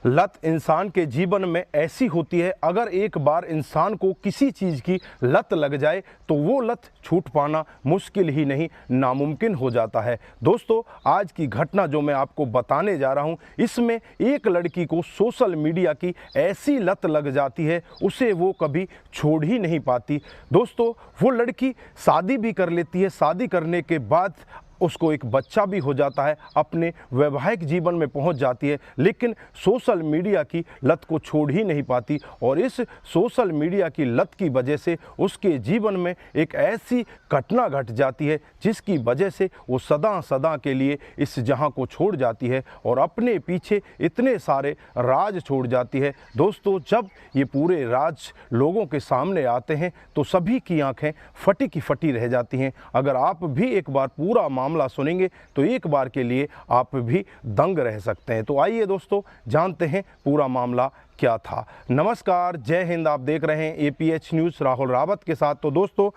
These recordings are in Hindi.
लत इंसान के जीवन में ऐसी होती है, अगर एक बार इंसान को किसी चीज़ की लत लग जाए तो वो लत छूट पाना मुश्किल ही नहीं, नामुमकिन हो जाता है। दोस्तों, आज की घटना जो मैं आपको बताने जा रहा हूँ, इसमें एक लड़की को सोशल मीडिया की ऐसी लत लग जाती है, उसे वो कभी छोड़ ही नहीं पाती। दोस्तों, वो लड़की शादी भी कर लेती है, शादी करने के बाद उसको एक बच्चा भी हो जाता है, अपने वैवाहिक जीवन में पहुंच जाती है, लेकिन सोशल मीडिया की लत को छोड़ ही नहीं पाती। और इस सोशल मीडिया की लत की वजह से उसके जीवन में एक ऐसी घटना घट जाती है जिसकी वजह से वो सदा सदा के लिए इस जहां को छोड़ जाती है और अपने पीछे इतने सारे राज छोड़ जाती है। दोस्तों, जब ये पूरे राज लोगों के सामने आते हैं तो सभी की आंखें फटी की फटी रह जाती हैं। अगर आप भी एक बार पूरा मामला सुनेंगे तो एक बार के लिए आप भी दंग रह सकते हैं। तो आइए दोस्तों, जानते हैं पूरा मामला क्या था। नमस्कार, जय हिंद। आप देख रहे हैं APH न्यूज़ राहुल रावत के साथ। तो दोस्तों,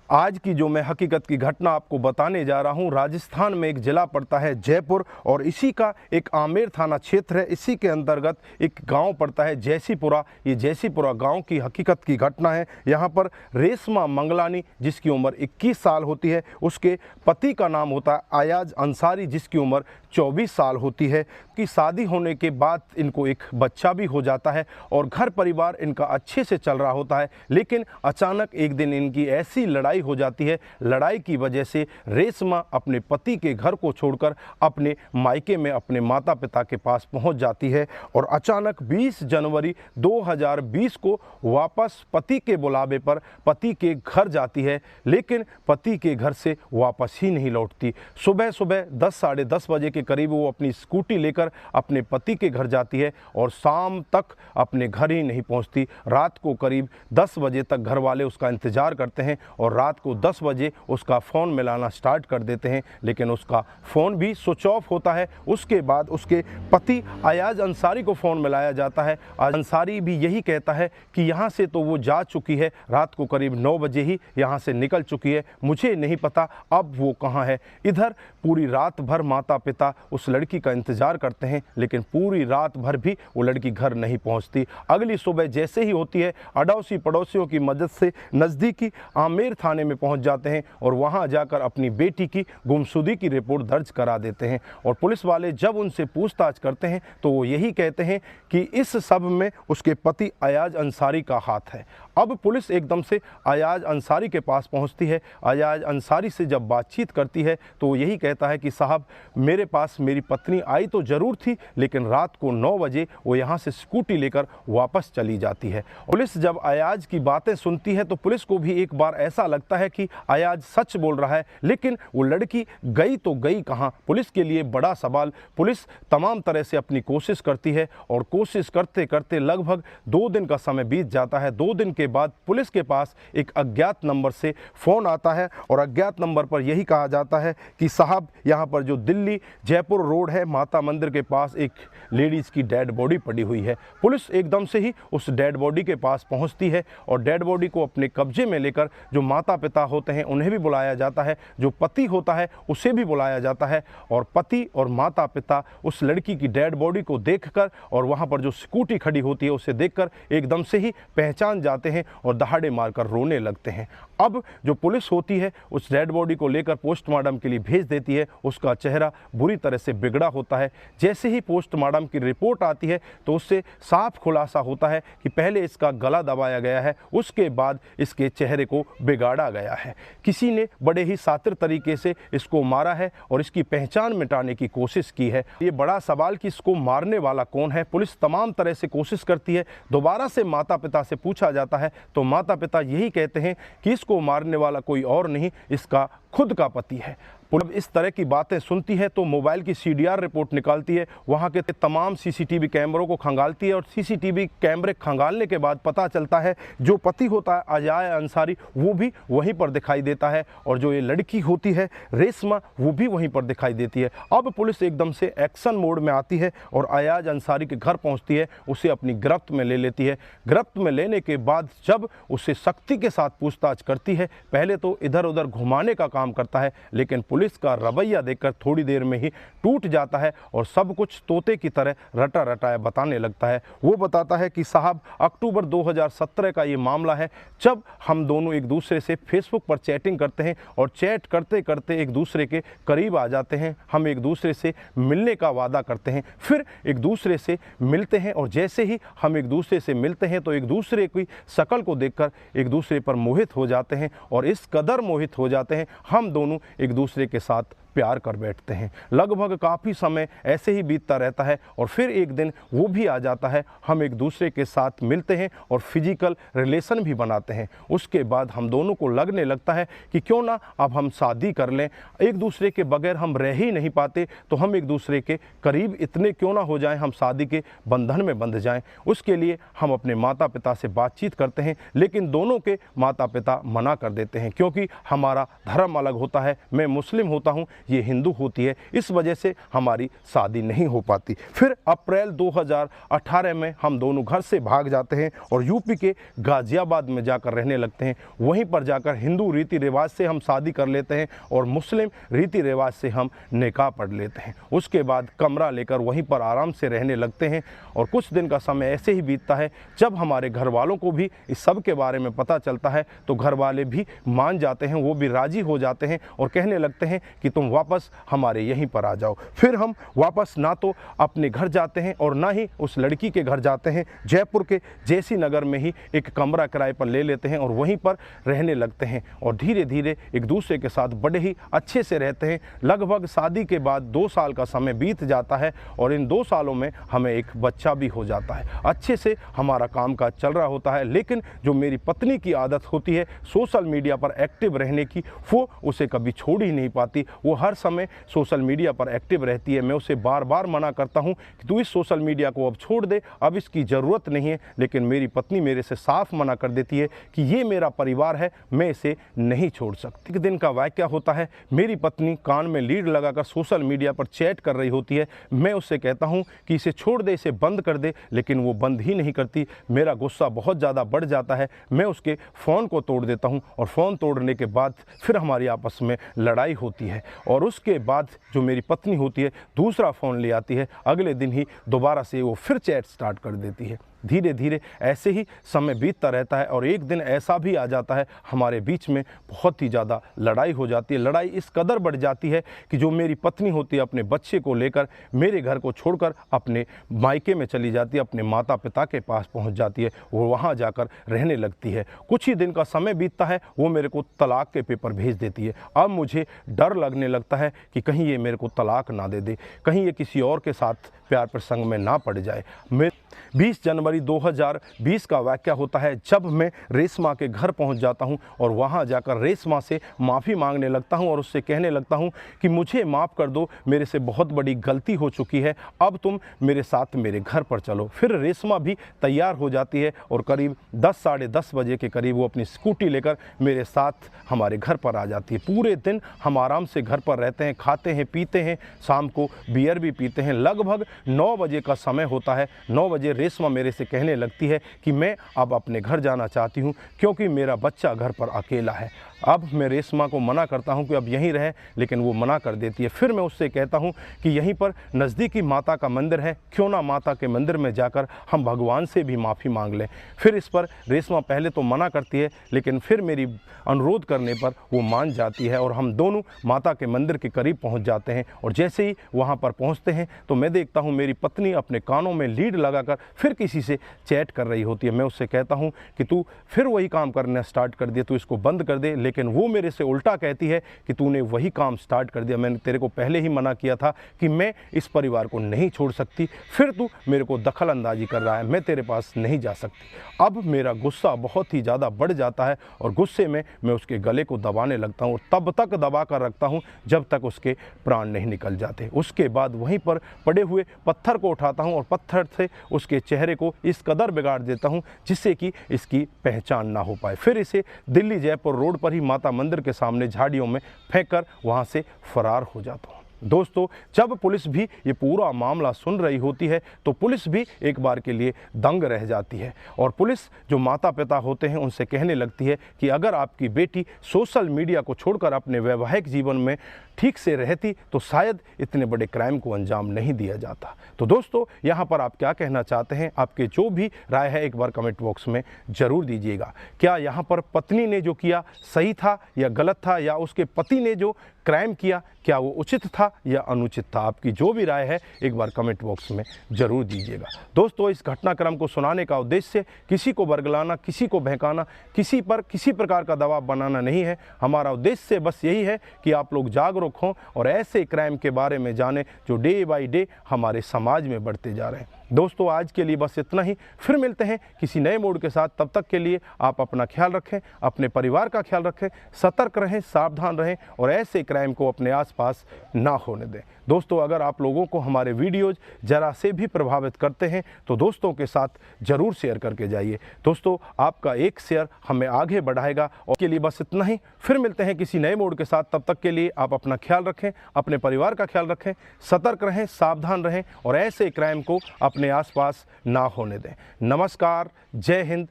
आज की जो मैं हकीकत की घटना आपको बताने जा रहा हूं, राजस्थान में एक ज़िला पड़ता है जयपुर और इसी का एक आमेर थाना क्षेत्र है। इसी के अंतर्गत एक गांव पड़ता है जैसीपुरा। ये जैसीपुरा गांव की हकीकत की घटना है। यहां पर रेशमा मंगलानी, जिसकी उम्र 21 साल होती है, उसके पति का नाम होता है अयाज अंसारी, जिसकी उम्र 24 साल होती है। कि शादी होने के बाद इनको एक बच्चा भी हो जाता है और घर परिवार इनका अच्छे से चल रहा होता है, लेकिन अचानक एक दिन इनकी ऐसी लड़ाई हो जाती है। लड़ाई की वजह से रेशमा अपने पति के घर को छोड़कर अपने मायके में अपने माता पिता के पास पहुंच जाती है और अचानक 20 जनवरी 2020 को वापस पति के बुलावे पर पति के घर जाती है, लेकिन पति के घर से वापस ही नहीं लौटती। सुबह सुबह 10 साढ़े 10 बजे के करीब वो अपनी स्कूटी लेकर अपने पति के घर जाती है और शाम तक अपने घर ही नहीं पहुंचती। रात को करीब 10 बजे तक घर वाले उसका इंतजार करते हैं और रात को 10 बजे उसका फ़ोन मिलाना स्टार्ट कर देते हैं, लेकिन उसका फ़ोन भी स्विच ऑफ होता है। उसके बाद उसके पति अयाज अंसारी को फ़ोन मिलाया जाता है। अंसारी भी यही कहता है कि यहाँ से तो वो जा चुकी है, रात को करीब 9 बजे ही यहाँ से निकल चुकी है, मुझे नहीं पता अब वो कहाँ है। इधर पूरी रात भर माता पिता उस लड़की का इंतज़ार करते हैं, लेकिन पूरी रात भर भी वो लड़की घर नहीं पहुँचती। अगली सुबह जैसे ही होती है, अड़ोसी पड़ोसियों की मदद से नज़दीकी आमेर थाने में पहुंच जाते हैं और वहां जाकर अपनी बेटी की गुमशुदगी की रिपोर्ट दर्ज करा देते हैं। और पुलिस वाले जब उनसे पूछताछ करते हैं तो वो यही कहते हैं कि इस सब में उसके पति अयाज अंसारी का हाथ है। अब पुलिस एकदम से अयाज अंसारी के पास पहुंचती है। अयाज अंसारी से जब बातचीत करती है तो वो यही कहता है कि साहब, मेरे पास मेरी पत्नी आई तो ज़रूर थी, लेकिन रात को 9 बजे वो यहाँ से स्कूटी लेकर वापस चली जाती है। पुलिस जब अयाज की बातें सुनती है तो पुलिस को भी एक बार ऐसा लगता है कि अयाज सच बोल रहा है, लेकिन वो लड़की गई तो गई कहाँ, पुलिस के लिए बड़ा सवाल। पुलिस तमाम तरह से अपनी कोशिश करती है और कोशिश करते करते लगभग 2 दिन का समय बीत जाता है। 2 दिन के बाद पुलिस के पास एक अज्ञात नंबर से फ़ोन आता है और अज्ञात नंबर पर यही कहा जाता है कि साहब, यहाँ पर जो दिल्ली जयपुर रोड है, माता मंदिर के पास एक लेडीज़ की डेड बॉडी पड़ी हुई है। पुलिस एकदम से ही उस डेड बॉडी के पास पहुँचती है और डेड बॉडी को अपने कब्जे में लेकर जो माता पिता होते हैं उन्हें भी बुलाया जाता है, जो पति होता है उसे भी बुलाया जाता है और पति और माता पिता उस लड़की की डेड बॉडी को देखकर और वहां पर जो स्कूटी खड़ी होती है उसे देखकर एकदम से ही पहचान जाते हैं और दहाड़े मारकर रोने लगते हैं। अब जो पुलिस होती है उस डेड बॉडी को लेकर पोस्टमार्टम के लिए भेज देती है। उसका चेहरा बुरी तरह से बिगड़ा होता है। जैसे ही पोस्टमार्टम की रिपोर्ट आती है तो उससे साफ खुलासा होता है कि पहले इसका गला दबाया गया है, उसके बाद इसके चेहरे को बिगाड़ा गया है। किसी ने बड़े ही सातिर तरीके से इसको मारा है और इसकी पहचान मिटाने की कोशिश की है। ये बड़ा सवाल कि इसको मारने वाला कौन है। पुलिस तमाम तरह से कोशिश करती है। दोबारा से माता पिता से पूछा जाता है तो माता पिता यही कहते हैं कि इसको मारने वाला कोई और नहीं, इसका खुद का पति है। पुलिस इस तरह की बातें सुनती है तो मोबाइल की CDR रिपोर्ट निकालती है, वहाँ के तमाम CCTV कैमरों को खंगालती है और CCTV कैमरे खंगालने के बाद पता चलता है जो पति होता है अयाज अंसारी वो भी वहीं पर दिखाई देता है और जो ये लड़की होती है रेशमा वो भी वहीं पर दिखाई देती है। अब पुलिस एकदम से एक्शन मोड में आती है और अयाज अंसारी के घर पहुँचती है, उसे अपनी गिरफ्त में ले लेती है। गिरफ्त में लेने के बाद जब उसे सख्ती के साथ पूछताछ करती है, पहले तो इधर उधर घुमाने का काम करता है, लेकिन पुलिस का रवैया देखकर थोड़ी देर में ही टूट जाता है और सब कुछ तोते की तरह रटा रटाया बताने लगता है। वो बताता है कि साहब, अक्टूबर 2017 का ये मामला है, जब हम दोनों एक दूसरे से फेसबुक पर चैटिंग करते हैं और चैट करते करते एक दूसरे के करीब आ जाते हैं। हम एक दूसरे से मिलने का वादा करते हैं, फिर एक दूसरे से मिलते हैं और जैसे ही हम एक दूसरे से मिलते हैं तो एक दूसरे की शक्ल को देखकर एक दूसरे पर मोहित हो जाते हैं और इस कदर मोहित हो जाते हैं हम दोनों एक दूसरे के साथ प्यार कर बैठते हैं। लगभग काफ़ी समय ऐसे ही बीतता रहता है और फिर एक दिन वो भी आ जाता है, हम एक दूसरे के साथ मिलते हैं और फिजिकल रिलेशन भी बनाते हैं। उसके बाद हम दोनों को लगने लगता है कि क्यों ना अब हम शादी कर लें, एक दूसरे के बगैर हम रह ही नहीं पाते, तो हम एक दूसरे के करीब इतने क्यों ना हो जाएं, हम शादी के बंधन में बंध जाएं। उसके लिए हम अपने माता पिता से बातचीत करते हैं, लेकिन दोनों के माता पिता मना कर देते हैं क्योंकि हमारा धर्म अलग होता है। मैं मुस्लिम होता हूँ, ये हिंदू होती है, इस वजह से हमारी शादी नहीं हो पाती। फिर अप्रैल 2018 में हम दोनों घर से भाग जाते हैं और यूपी के गाजियाबाद में जाकर रहने लगते हैं। वहीं पर जाकर हिंदू रीति रिवाज से हम शादी कर लेते हैं और मुस्लिम रीति रिवाज से हम निकाह पढ़ लेते हैं। उसके बाद कमरा लेकर वहीं पर आराम से रहने लगते हैं और कुछ दिन का समय ऐसे ही बीतता है। जब हमारे घर वालों को भी इस सब के बारे में पता चलता है तो घर वाले भी मान जाते हैं, वो भी राजी हो जाते हैं और कहने लगते हैं कि तुम वापस हमारे यहीं पर आ जाओ। फिर हम वापस ना तो अपने घर जाते हैं और ना ही उस लड़की के घर जाते हैं। जयपुर के जेसी नगर में ही एक कमरा किराए पर ले लेते हैं और वहीं पर रहने लगते हैं और धीरे धीरे एक दूसरे के साथ बड़े ही अच्छे से रहते हैं। लगभग शादी के बाद 2 साल का समय बीत जाता है और इन 2 सालों में हमें एक बच्चा भी हो जाता है। अच्छे से हमारा कामकाज चल रहा होता है, लेकिन जो मेरी पत्नी की आदत होती है सोशल मीडिया पर एक्टिव रहने की, वो उसे कभी छोड़ ही नहीं पाती। वो हर समय सोशल मीडिया पर एक्टिव रहती है। मैं उसे बार बार मना करता हूं कि तू इस सोशल मीडिया को अब छोड़ दे, अब इसकी ज़रूरत नहीं है, लेकिन मेरी पत्नी मेरे से साफ मना कर देती है कि ये मेरा परिवार है, मैं इसे नहीं छोड़ सकती। एक दिन का वाक़या होता है, मेरी पत्नी कान में लीड लगाकर सोशल मीडिया पर चैट कर रही होती है। मैं उससे कहता हूँ कि इसे छोड़ दे, इसे बंद कर दे, लेकिन वो बंद ही नहीं करती। मेरा गुस्सा बहुत ज़्यादा बढ़ जाता है, मैं उसके फ़ोन को तोड़ देता हूँ और फ़ोन तोड़ने के बाद फिर हमारी आपस में लड़ाई होती है और उसके बाद जो मेरी पत्नी होती है दूसरा फ़ोन ले आती है। अगले दिन ही दोबारा से वो फिर चैट स्टार्ट कर देती है। धीरे धीरे ऐसे ही समय बीतता रहता है और एक दिन ऐसा भी आ जाता है हमारे बीच में बहुत ही ज़्यादा लड़ाई हो जाती है। लड़ाई इस कदर बढ़ जाती है कि जो मेरी पत्नी होती है अपने बच्चे को लेकर मेरे घर को छोड़कर अपने मायके में चली जाती है, अपने माता पिता के पास पहुंच जाती है, वो वहां जाकर रहने लगती है। कुछ ही दिन का समय बीतता है, वो मेरे को तलाक के पेपर भेज देती है। अब मुझे डर लगने लगता है कि कहीं ये मेरे को तलाक ना दे दे, कहीं ये किसी और के साथ प्यार प्रसंग में ना पड़ जाए। मैं 20 जनवरी 2020 का वाक़या होता है, जब मैं रेशमा के घर पहुंच जाता हूं और वहां जाकर रेशमा से माफ़ी मांगने लगता हूं और उससे कहने लगता हूं कि मुझे माफ़ कर दो, मेरे से बहुत बड़ी गलती हो चुकी है, अब तुम मेरे साथ मेरे घर पर चलो। फिर रेशमा भी तैयार हो जाती है और करीब 10 साढ़े 10 बजे के करीब वो अपनी स्कूटी लेकर मेरे साथ हमारे घर पर आ जाती है। पूरे दिन हम आराम से घर पर रहते हैं, खाते हैं, पीते हैं, शाम को बियर भी पीते हैं। लगभग 9 बजे का समय होता है। 9 बजे रेशमा मेरे से कहने लगती है कि मैं अब अपने घर जाना चाहती हूँ क्योंकि मेरा बच्चा घर पर अकेला है। अब मैं रेशमा को मना करता हूं कि अब यहीं रहे, लेकिन वो मना कर देती है। फिर मैं उससे कहता हूं कि यहीं पर नज़दीकी माता का मंदिर है, क्यों ना माता के मंदिर में जाकर हम भगवान से भी माफ़ी मांग लें। फिर इस पर रेशमा पहले तो मना करती है, लेकिन फिर मेरी अनुरोध करने पर वो मान जाती है और हम दोनों माता के मंदिर के करीब पहुँच जाते हैं। और जैसे ही वहाँ पर पहुँचते हैं तो मैं देखता हूँ मेरी पत्नी अपने कानों में लीड लगाकर फिर किसी से चैट कर रही होती है। मैं उससे कहता हूँ कि तू फिर वही काम करना स्टार्ट कर दिया, तू इसको बंद कर दे, लेकिन वो मेरे से उल्टा कहती है कि तूने वही काम स्टार्ट कर दिया, मैंने तेरे को पहले ही मना किया था कि मैं इस परिवार को नहीं छोड़ सकती, फिर तू मेरे को दखल अंदाजी कर रहा है, मैं तेरे पास नहीं जा सकती। अब मेरा गुस्सा बहुत ही ज़्यादा बढ़ जाता है और गुस्से में मैं उसके गले को दबाने लगता हूँ और तब तक दबा कर रखता हूँ जब तक उसके प्राण नहीं निकल जाते। उसके बाद वहीं पर पड़े हुए पत्थर को उठाता हूँ और पत्थर से उसके चेहरे को इस कदर बिगाड़ देता हूँ जिससे कि इसकी पहचान ना हो पाए। फिर इसे दिल्ली जयपुर रोड पर ही माता मंदिर के सामने झाड़ियों में फेंककर वहां से फरार हो जाता हूं। दोस्तों, जब पुलिस भी ये पूरा मामला सुन रही होती है तो पुलिस भी एक बार के लिए दंग रह जाती है और पुलिस जो माता पिता होते हैं उनसे कहने लगती है कि अगर आपकी बेटी सोशल मीडिया को छोड़कर अपने वैवाहिक जीवन में ठीक से रहती तो शायद इतने बड़े क्राइम को अंजाम नहीं दिया जाता। तो दोस्तों, यहाँ पर आप क्या कहना चाहते हैं? आपके जो भी राय है एक बार कमेंट बॉक्स में ज़रूर दीजिएगा। क्या यहाँ पर पत्नी ने जो किया सही था या गलत था, या उसके पति ने जो क्राइम किया क्या वो उचित था या अनुचित था? आपकी जो भी राय है एक बार कमेंट बॉक्स में ज़रूर दीजिएगा। दोस्तों, इस घटनाक्रम को सुनाने का उद्देश्य किसी को बरगलाना, किसी को बहकाना, किसी पर किसी प्रकार का दबाव बनाना नहीं है। हमारा उद्देश्य बस यही है कि आप लोग जागरूक हों और ऐसे क्राइम के बारे में जानें जो डे बाय डे हमारे समाज में बढ़ते जा रहे हैं। दोस्तों, आज के लिए बस इतना ही। फिर मिलते हैं किसी नए मोड के साथ। तब तक के लिए आप अपना ख्याल रखें, अपने परिवार का ख्याल रखें, सतर्क रहें, सावधान रहें और ऐसे क्राइम को अपने आसपास ना होने दें। दोस्तों, अगर आप लोगों को हमारे वीडियोज़ ज़रा से भी प्रभावित करते हैं तो दोस्तों के साथ ज़रूर शेयर करके जाइए। दोस्तों, आपका एक शेयर हमें आगे बढ़ाएगा। और के लिए बस इतना ही। फिर मिलते हैं किसी नए मोड के साथ। तब तक के लिए आप अपना ख्याल रखें, अपने परिवार का ख्याल रखें, सतर्क रहें, सावधान रहें और ऐसे क्राइम को अपने आसपास ना होने दें। नमस्कार, जय हिंद,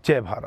जय भारत।